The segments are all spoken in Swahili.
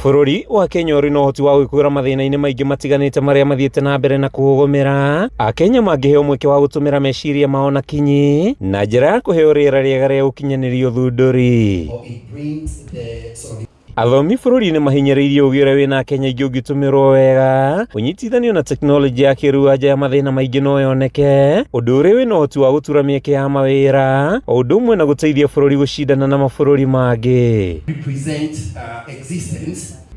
Bururi wa Kenya uri no hoti wa gwikura mathina-ini maingi matiganite maria mathiete na mbere na kuhugumira Akenya mangiheo mweke wa gutumira meciria mao na kinyi na njira ya kuheo riera riega ria gukinyaniria uthunduri. Athomi bururi-ini mahinyiriirie ugi uria wina Kenya ingi ungitumirwo wega unyitithanio na teknoloji ya kiriu anja ya mathina maingi no yoneke undu uria wina hoti wa gutura mieke ya mawira o undu umwe na guteithia bururi gucindana na mabururi mangi.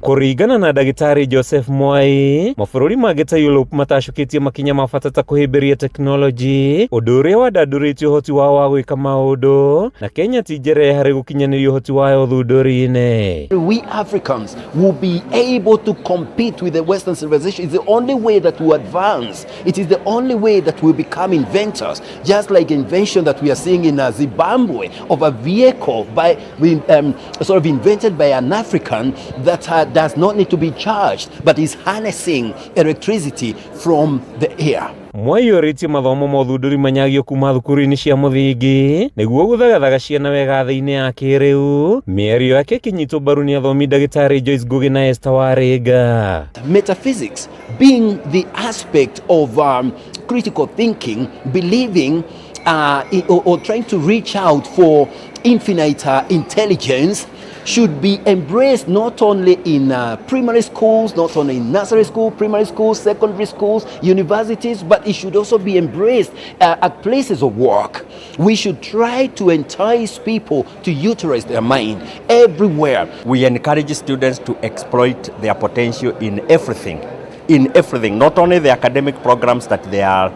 Kuringana na Dagitari Joseph Mwai, mabururi mangi ta Europe matacukitie makinya ma bata ta kuhimbiria teknoloji undu uria wadanduritie uhoti wao wa gwika maundu na Kenya ti njira hari gukinyaniria uhoti wayo uthunduri-ini. We Africans will be able to compete with the Western civilization. It's the only way that we advance. It is the only way that we become inventors. Just like invention that we are seeing in Zimbabwe of a vehicle invented by an African that does not need to be charged, but is harnessing electricity from the air. Mwai yoritie mathomo ma uthunduri manyagio kuma thukuru-ini cia muthingi niguo guthagathaga ciana wega thĩ-inĩ ya kĩrĩu. Mĩario yake kinyitwo mbaru ni athomi Dagitari Joyce Ngugi na Esther Waringa. Metaphysics being the aspect of critical thinking, believing or trying to reach out for infinite intelligence should be embraced not only in primary schools, not only in nursery school, primary schools, secondary schools, universities, but it should also be embraced at places of work. We should try to entice people to utilize their mind everywhere. We encourage students to exploit their potential in everything, not only the academic programs that they are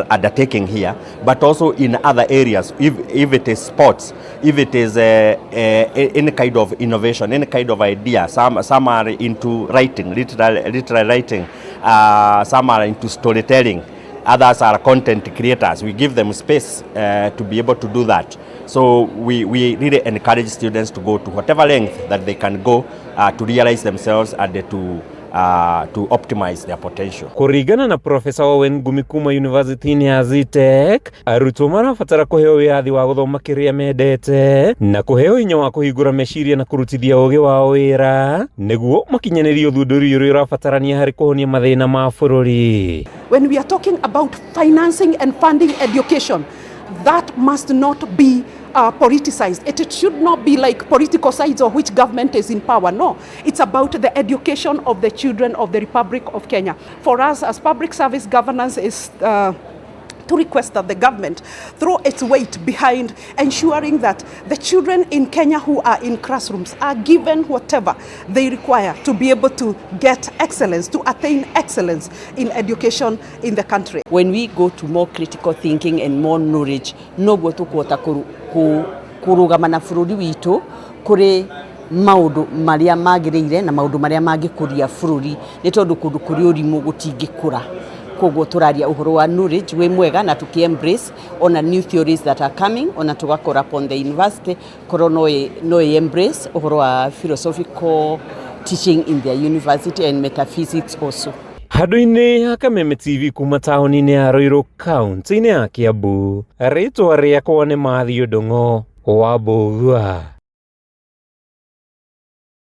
undertaking here, but also in other areas. If it is sports, if it is any kind of innovation, any kind of idea. Some are into writing, literal writing. Some are into storytelling. Others are content creators. We give them space to be able to do that. So we really encourage students to go to whatever length that they can go to realize themselves and to optimize their potential. Kuringana na Profesa Owen Ngumi kuma University ya Zitek, arutwo marabatara kuheo wiathi wa guthoma kiria mendete na kuheo hinya wa kuhingura meciria na kurutithia ugi wao wira niguo makinyaniria uthunduri uria urabatarania hari kuhonia mathina ma bururi. When we are talking about financing and funding education, that must not be politicized. It should not be like political sides of which government is in power. No, it's about the education of the children of the Republic of Kenya. For us as public service governance is to request that the government throw its weight behind ensuring that the children in Kenya who are in classrooms are given whatever they require to be able to get excellence, to attain excellence in education in the country. When we go to more critical thinking and more knowledge, no go to kurugama na bururi witu kuri maundu maria magirire na maundu maria magikuria bururi ni tondu kundu kuri urimu gutingikura koguo turaria uhoro wa knowledge we mwega na tuki embrace on new theories that are coming ona tugakora upon the university koro no embrace uhoro wa philosophical teaching in their university and metaphysics also. Handu-ini ya Kameme TV kuma taoni-ini ya Ruiru kaunti-ini ya Kiambu, ritwa riakwa ni Mathio Ndung'u wa Mbugua.